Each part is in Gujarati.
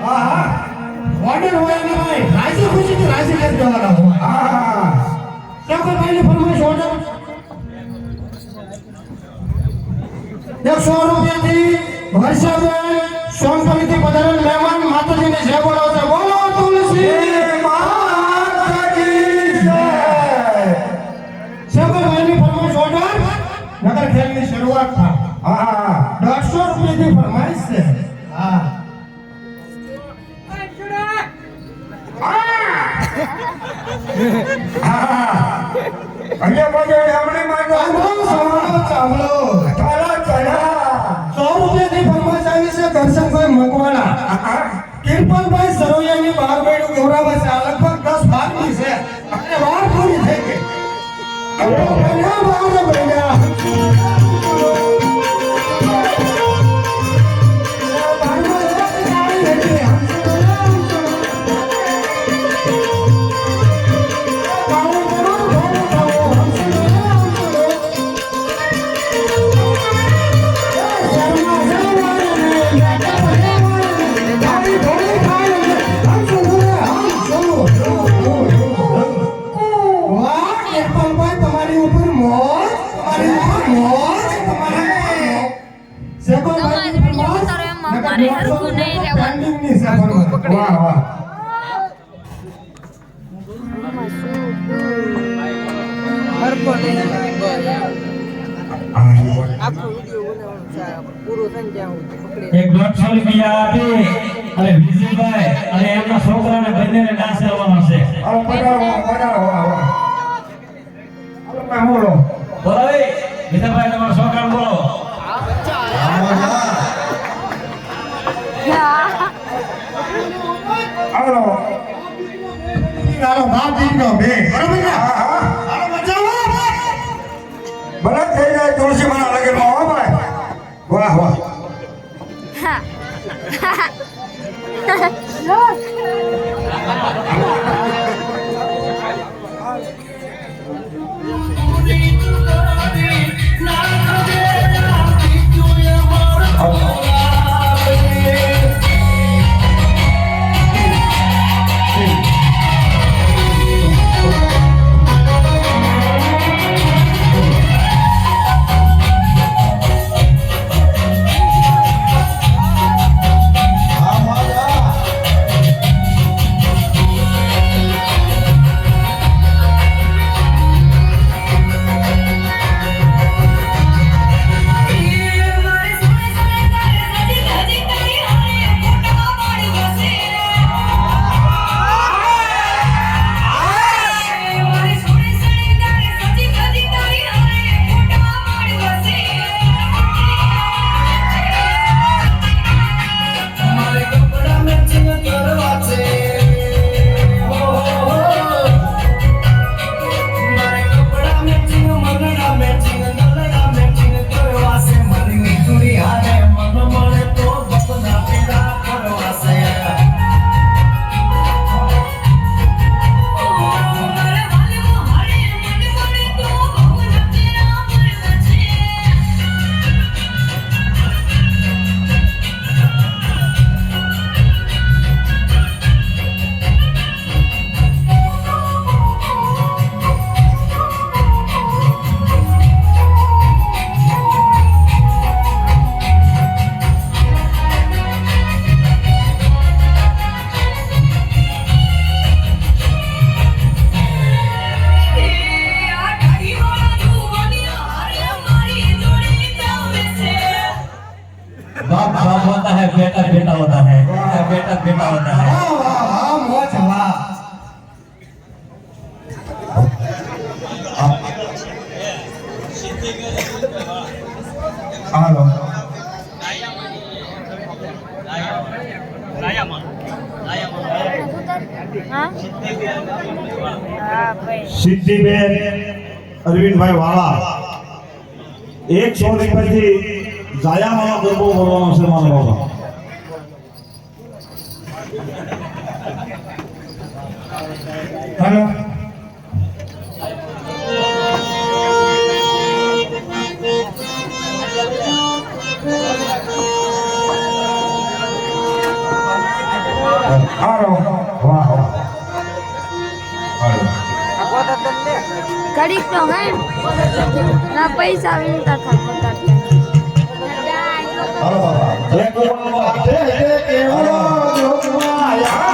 હા હા ઓર્ડર હોય ને ભાઈ રાજી ખુશીથી રાજી કરી દેવાના હોય હા કોઈ ભાઈની ફરમાઈશ ઓર્ડર 100 રૂપિયાથી વર્ષાબેન સોનપરીથી પધારેલ મહેમાન માતાજીને જય બોલાવો છે બોલો તુલસી માતાજી જય કોઈ ભાઈની ફરમાઈશ ઓર્ડર નગર ખેલની શરૂઆત થાય હા 150 રૂપિયાથી ફરમાઈશ છે હા અહીંયા બોલે હમણે મારો ચાવલો ચાલા ચાલા 100 રૂપિયાથી ફરમાઈશ આવી છે દર્શનભાઈ મકવાણા કિરપલભાઈ સરોયાની બહાર બેડું ગોરાવા છે લગભગ 10-12 ની છે અને વાર પૂરી થઈ ગઈ બન્યા બહાર બન્યા વાહ વાહ એક 150 રૂપિયા આપી અને વિજયભાઈ અને એમના છોકરાને બંનેને ડાન્સ કરવાનો છે બોલો વિજયભાઈ તમારા છોકરાને બોલો હાલો હાલો બાપજીનો બે બરોબર ને હાલો બચાવો ભલે થઈ જાય તુલસી માના લગનમાં હો ભાઈ વાહ વાહ बाप बाप होता है बेटा बेटा होता है बेटा बेटा होता है वाह मोच वाह હાલો સિદ્ધિબેન અરવિંદભાઈ વાળા 100 રૂપિયાથી જાયામાનો ગરબો બોલવાનો છે મારા બાબા હાલો હાલો વાહ વાહ ઘડીક તો હે ના પૈસા વિનતા થા હાલો બાબા એક વાતે કેવો જોગવાયા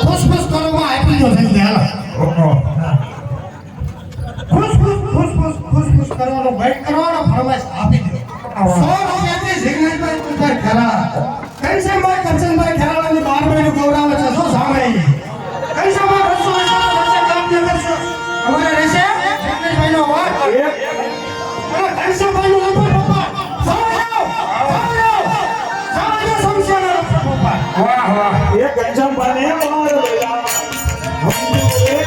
ખુશ કરવામાં આપી દો થઈ ગયા ખુશ કરવાનો વેઇટ કરવાનો ફરમાઈશ આપી દો 100 રૂપિયાથી જિગ્નેશભાઈ ઉપર ખરા કંચનભાઈ ખેરાલાની 12 મહિને ગૌરાવે છે શું સાંભળી કંચનભાઈ રસો કામ જે કરશો અમારે રહેશે જિગ્નેશભાઈનો વાત કંચનભાઈનો નંબર પપ્પા સમજો સમસ્યાનો પપ્પા વાહ વાહ એ ગંજમ બને માર વેલા એક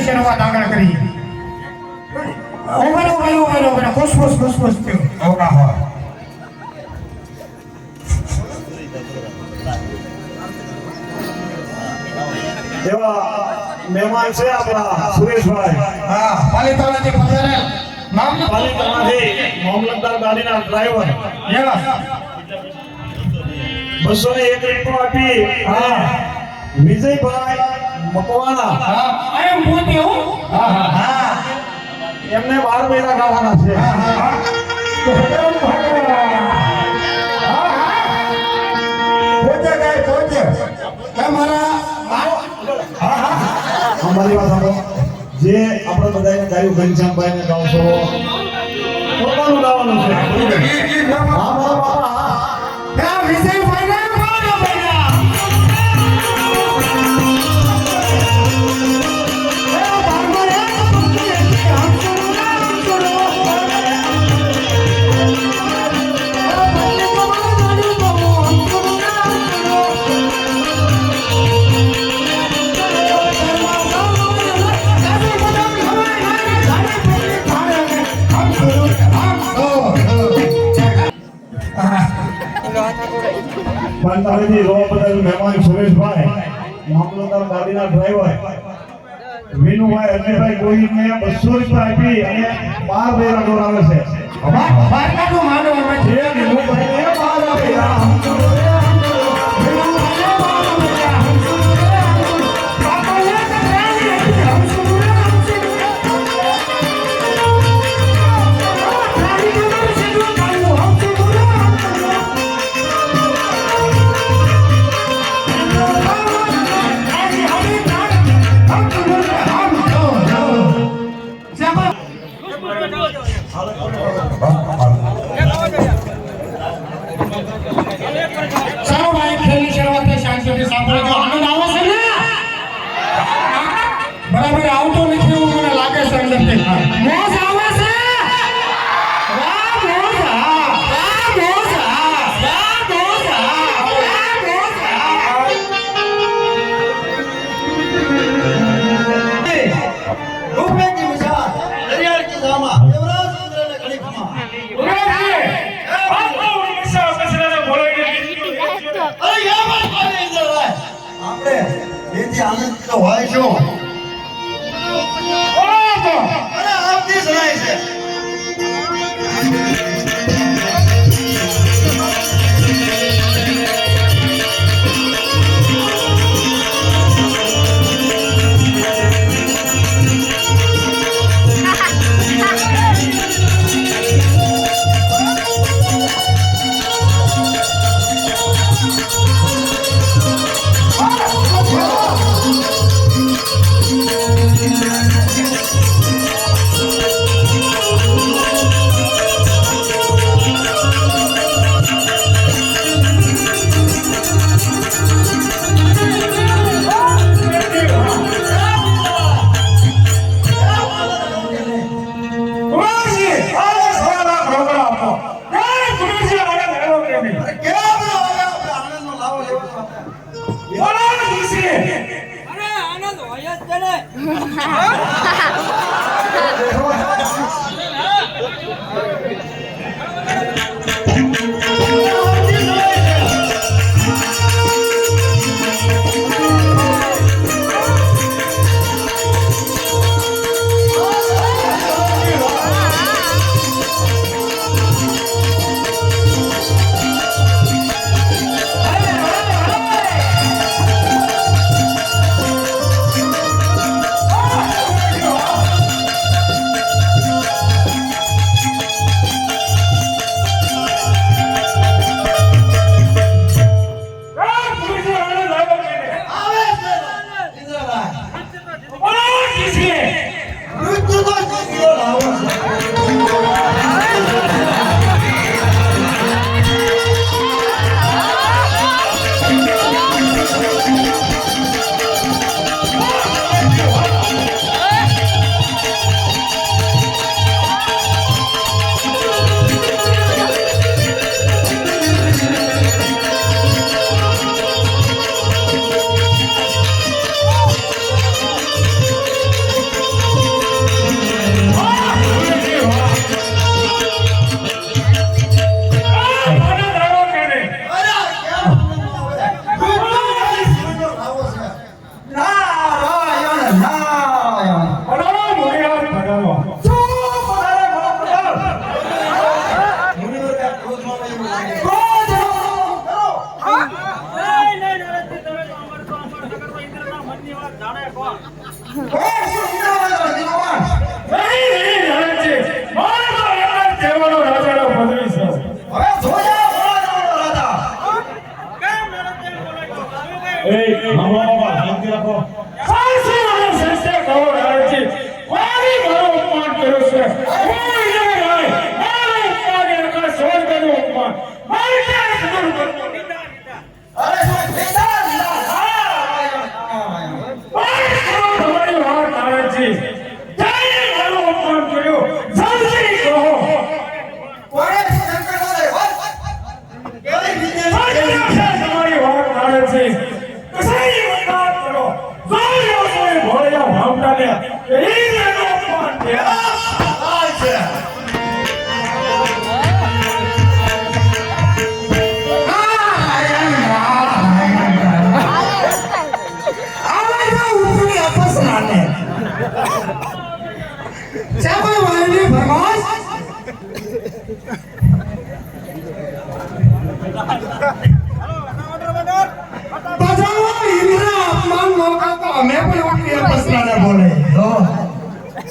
શરૂઆત આગળ કરી ઓગણ ખુશ થયો ઓગા એવા મહેમાન છે આપણા સુરેશભાઈ હા પાલિતાણાથી પધારેલ નામ પાલિતાણાથી મામલતદાર ગાડીના ડ્રાઈવર યસ 201 રૂપિયા આપી હા વિજયભાઈ મકવાણા હા આઈ એમ મોતી હું હા હા હા એમને 12 મહિના ગાવાના છે હા હા તો પોતે તમારા હા હા અમારી વાત સાંભળો જે આપણે બધાને ગાયું ઘનશ્યામભાઈ ને ગાવ છો પોતાનું ગાવાનું છે હા મારા બાપા ત્યાં વિજયભાઈ ને બોલો ભૈયા પંતાળીથી રો બદલ મહેમાન સુરેશભાઈ મામલતદાર ગાડીના ડ્રાઈવર વિનુભાઈ અજયભાઈ ગોહિલને 200 રૂપિયા આપી અને 12 મહિના દોરાવે છે બારકાનું માનવામાં છે વિનુભાઈને 12 મહિના મોજ આવે છે વાહ મોજ વાહ મોજ વાહ મોજ રૂપે की मिसाल दरिया की जामा देवराज इंद्र ने घड़ी खमा अरे या बात कोने इंद्र राय આપણે એથી આનંદ તો હોય શું અરે આપની સુનાય છે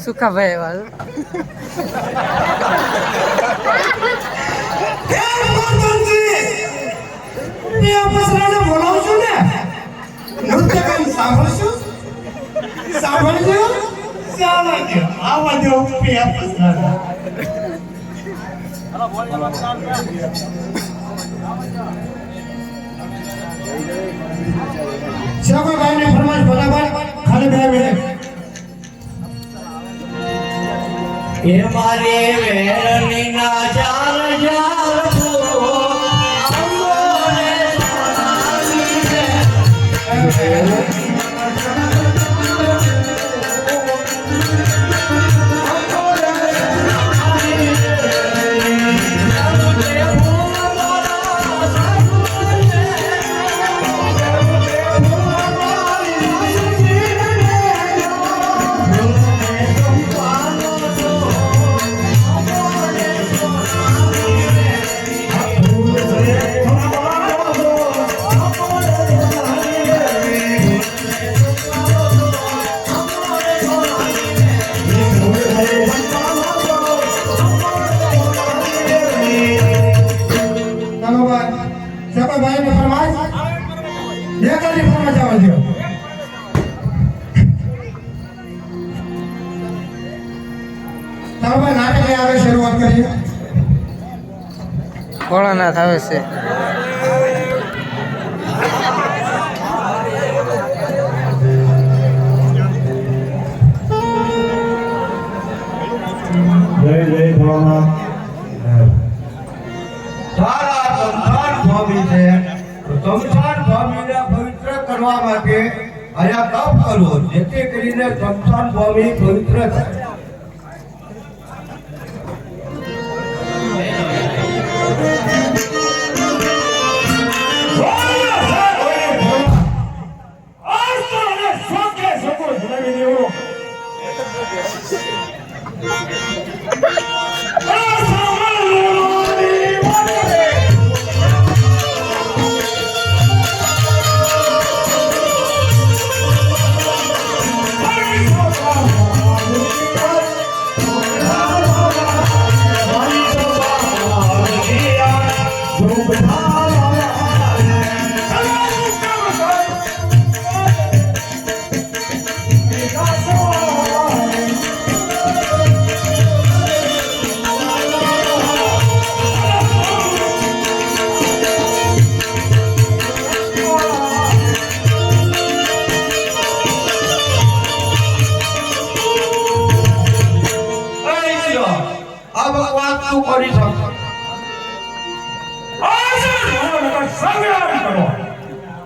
સુખા ભાઈ વાળું બોલાવશું ને નૃત્ય કામ સાંભળશું સાંભળજો આવા દો ભાઈ ને ફરમાઈશ બરાબર ખાલી 2 મિનિટ એ મારે વેરની ના જાલ જાલ ફૂલો, અંગોને સોનાની રે. ચાલો ભાઈ સકાભાઈ ની ફરમાઈશ બેકારી ફરમાઈશ આવવા દો. ચાલો ભાઈ નાટક આગળ શરૂઆત કરીએ. ભોળાનાથ આવે છે. જય જય ભોળાનાથ. સારા સંસાર સ્વામી છે. તો સંસાર સ્વામીને પવિત્ર કરવા માટે અહીંયા તપ કરવો, જેથી કરીને સંસાર સ્વામી પવિત્ર થાય. આ ભગવાન શું કરી શકે?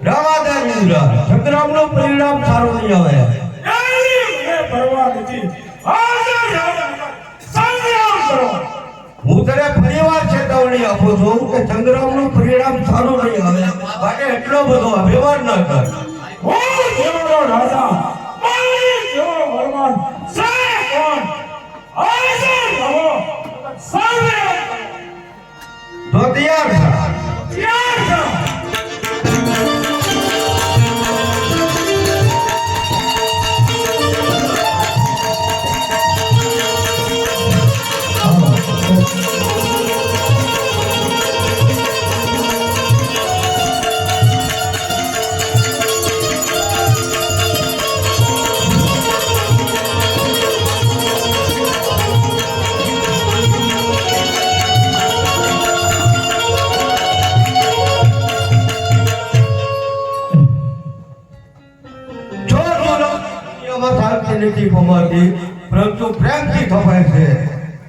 રામાદાન ઇન્દ્ર, સંગ્રામનું પરિણામ સારું નહીં આવે. હું તને ફરીવાર ચેતવણી આપું છું કે સંગ્રામનું પરિણામ સારું નહીં આવે, માટે એટલો બધો અભિમાન ન કર. તો તૈયાર થા. નથી પમાતી, પરંતુ પ્રેમથી ખપાય છે.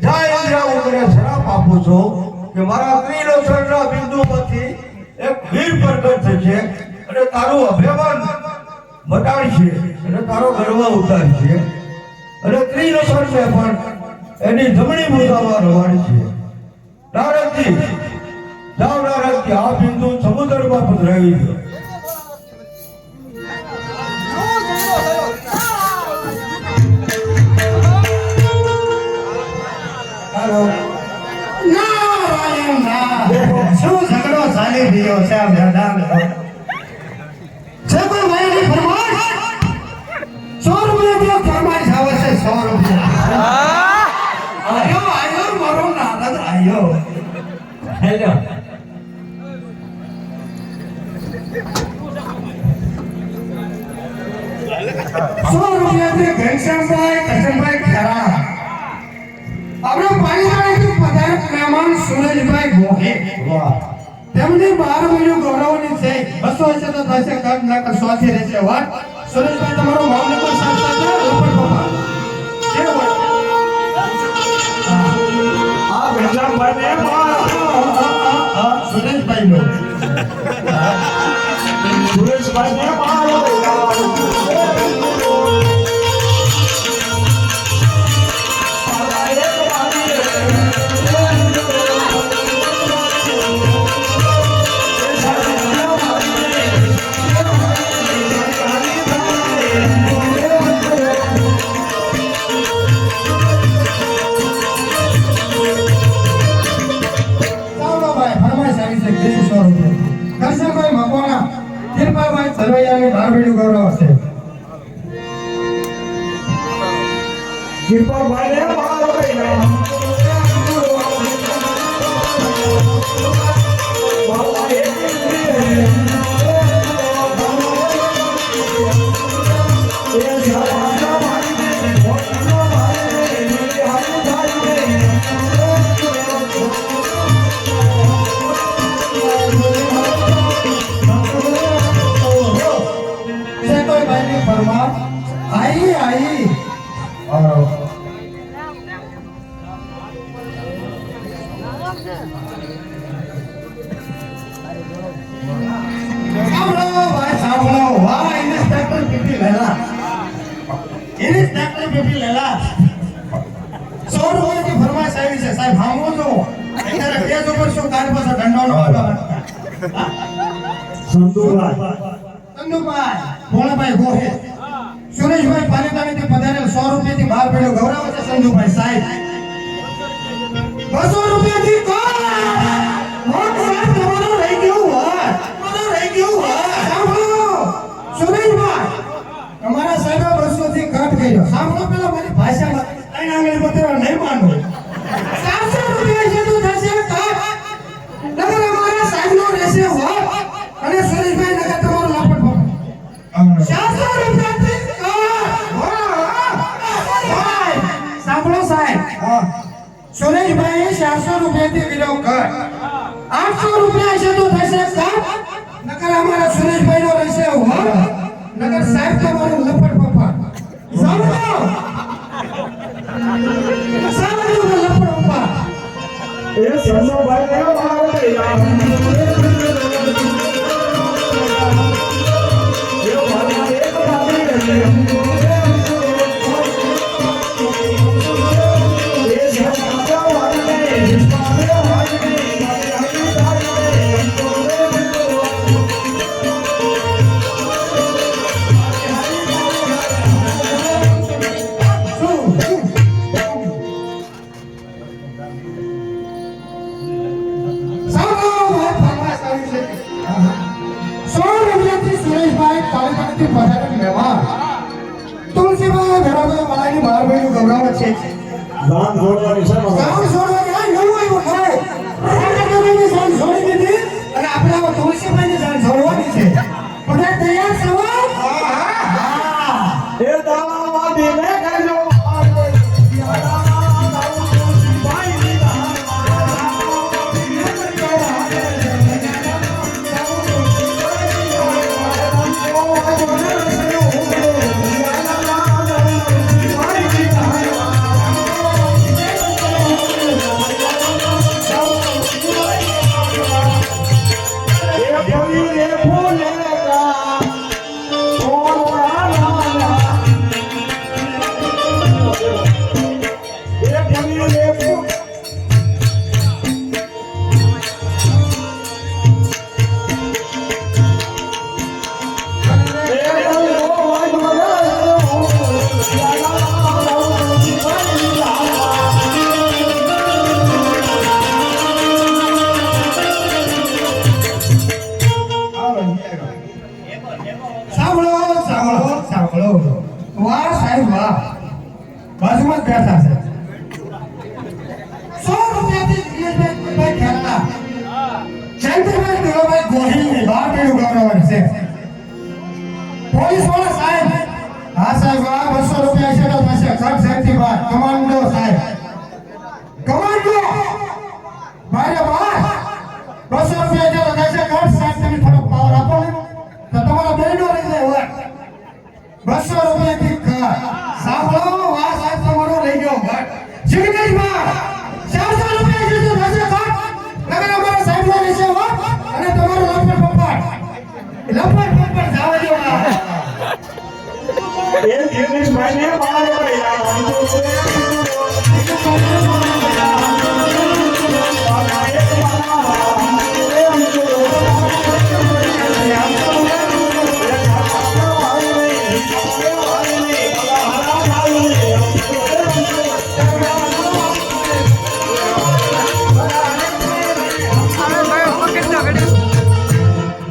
જય ઇન્દ્ર, હું તને શ્રાપ આપું છું કે મારા ત્રિલોચનના બિંદુમાંથી એક વીર પ્રગટ થશે અને તારું અભિમાન મટાડશે અને તારો ગર્વ ઉતારશે અને ત્રિલોચનને પણ એની જમણી ભૂજામાં રવાડશે. નારદજી, જાઓ નારદજી, આ બિંદુ સમુદ્રમાં પધરાવી દો. નારાયણ ના શું ઝઘડો ચાલી રહ્યો છે આ મેદાનમાં? સકાભાઈની ફરમાઈશ 100 રૂપિયા ફરમાઈશ આવે છે. 100 રૂપિયા. આયો આયો મારો નારદ આયો. હેલો. 100 રૂપિયાથી ઘનશ્યામભાઈ કરશનભાઈ ખરા. આપણે પાણીવાળાથી પધારેલ મહેમાન સુરેશભાઈ ગોહે. તેમની 12 મહિનો ગૌરવની છે. 200 હશે તો થશે, કદ ના કર 100 થી રહેશે. વાત સુરેશભાઈ તમારો ભાવનગર સાથ સાથે ઉપર પપ્પા કેવું? સુરેશભાઈનો. સુરેશભાઈ ને મારો ચાવડાભાઈ ફરમાઈશ આવી છે 200 રૂપિયા. કરશનભાઈ મકવાણા, કિરપાલભાઈ સરવૈયાની બારબેડું ગૌરવ છે. કિરપાલભાઈ ને મારો વિજયભાઈની ફરમાન આઈ. સાંભળો ભાઈ સાંભળો. વાહ ઇન્સ્પેક્ટર પીપી લેલા. ઇન્સ્પેક્ટર પીપી લેલા. 100 રૂપિયાની ફરમાઈશ આવી છે સાહેબ. સાંભળો છો અત્યારે પેજ ઉપર શું કાન પાસે દંડોનો વાગવા. સંતુભાઈ ચંદુભાઈ ભોળાભાઈ ગોહે, સુરેશભાઈ પાલિતાણીથી પધારેલ 100 રૂપિયાથી બાર પેડો ગૌરવ છે. ચંદુભાઈ સાહેબ 200 રૂપિયાથી મોટ સાહેબ તમારું રહી ગયું હોય. સાંભળો સુરેશભાઈ, તમારા સાહેબે 200 થી કટ કર્યો. સાંભળો પેલા મારી ભાષામાં ત્રણ આંગળી બતાવવા નહીં માંડો. 400 રૂપિયા જેટલું થશે કટ. નગર અમારા સાહેબનો રહેશે હોય અને સુરેશભાઈ નગર તમારું લાપટ પકડ. 400 રૂપિયાથી કટ. સાંભળો સાહેબ, સુરેશભાઈ 400 રૂપિયાથી કર્યો કટ. 800 રૂપિયા છે તો થશે કટ. નકર અમારા સુરેશભાઈ નો રહેશે હોય. નકર સાહેબ તમારું લપટ પપ્પા. સમજો લપટ પપ્પા. એ સંતુભાઈ ને મારો તુલસીભાઈ ભેરાભાઈ વાળાની બાર બેડું ગૌરવ છે. ગામ જોડવાની છે મારો. ગામ છોડવાની આ નવું આવ્યું ખરે. રાજાની જાન છોડી દીધી અને આપણે આ તુલસીભાઈની જાન છોડવાની છે. બધા તૈયાર છો? એ દાવા દિને કરજો બાજુમાં જ બેઠા છે. 100 રૂપિયાથી દિનેશભાઈ ખેરતા ચંદ્રભાઈ દેવાભાઈ ગોહિલની બાર પેઢી ગૌરવવાની છે. પોલીસ વાળા સાહેબ, હા સાહેબ આ 200 રૂપિયા છે તો થશે ખર્ચ સાહેબથી બાર. કમાન્ડો સાહેબ, કમાન્ડો ભાઈ બાર 200 રૂપિયા છે તો થશે ખર્ચ સાહેબ. તમે થોડો પાવર આપો ને તો તમારા બેનો રહી જાય હોય. 200 રૂપિયાથી ખર્ચ. સાંભળો આ સાહેબ તમારો રહી ગયો ઘટ. જિગ્નેશભાઈ 400 રૂપિયા જેટલું થશે ઘટ. નગર અમારા સાહેબ નો રહેશે હો. એ જિગ્નેશભાઈને મારો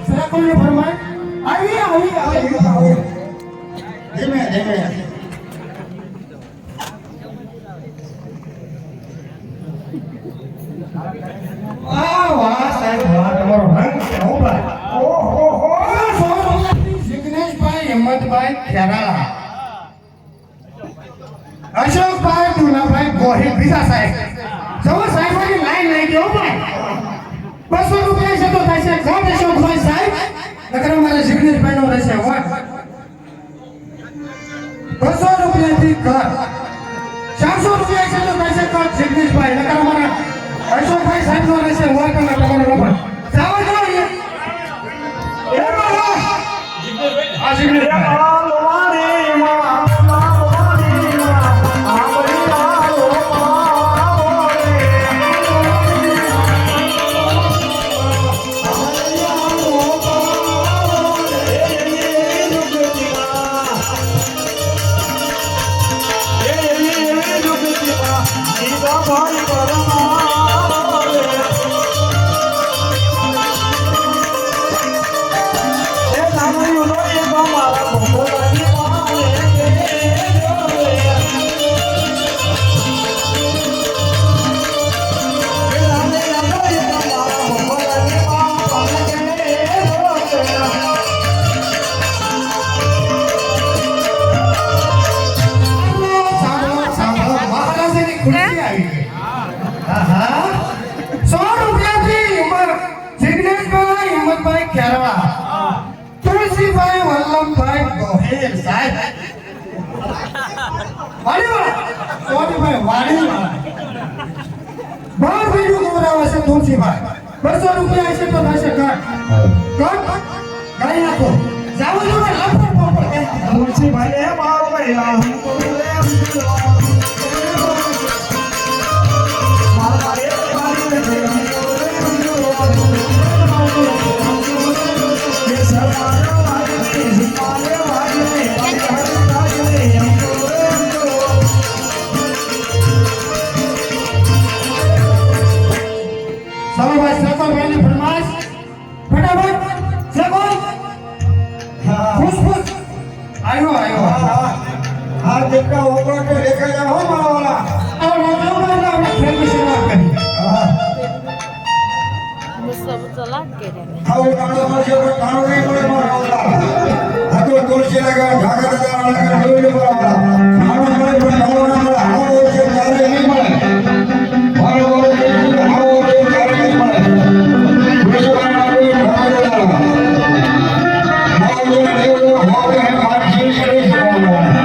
સરાકોને ફરમાય આવી ધીમે ધીમે વાહ વાહ સાહેબ વાહ તમારો રંગ કેવો ભાઈ ઓહો જિગ્નેશભાઈ હિંમતભાઈ ખેરાળા અશોકભાઈ દુલાભાઈ ગોહિલ બીજા સાહેબ જવો સાહેબની લાઈન લઈ ગયો ભાઈ 200 રૂપિયા છે તો થશે ઘટ અશોકભાઈ સાહેબ નકર મારા જિગ્નેશભાઈ નો રહેશે વટ 200 રૂપિયાથી ઘર 400 રૂપિયા છે તો થશે ઘટ જિગ્નેશભાઈ નકર મારા અશોકભાઈ સાહેબ નો રહેશે વટ અને તમારો નંબર જાવ જાવ આ જિગ્નેશભાઈ તુલસીભાઈ વલ્લભભાઈ ગોહિલ સાહેબ વાડીવાળા વાડીવાળા બાર બીજું ગોરાવા છે તુલસીભાઈ 200 રૂપિયા છે તો થશે ઘટ ગાઈ નાખો જાવ જો લપડ પોપડ તુલસીભાઈને મારો સવાભાઈ સરકારભાઈની ફરમાઈશ ફટાફટ સગો ખુશ ખુશ આવ્યો આવ્યો આ જેટલા ઓગળો તો દેખાઈ જાય હો મારા વાલા આ નોકરીમાં આપણે ફ્રેન્ડ વિશે વાત કરી ગુસ્સો લાગે રે આવો કાળો મળશે પણ કાળો નહીં મળે મારા વાલા આ તો તુલસી લગા ઢાકા લગા લગા જોઈ લે મારા વાલા કાળો મળે પણ કાળો ના મળે આવો છે ત્યારે નહીં મળે મારો વાલો આવો છે ત્યારે નહીં મળે વિશ્વના કોઈ ઢાકા લગા મારો દેવો હોવે મારી શરીર રામ રામ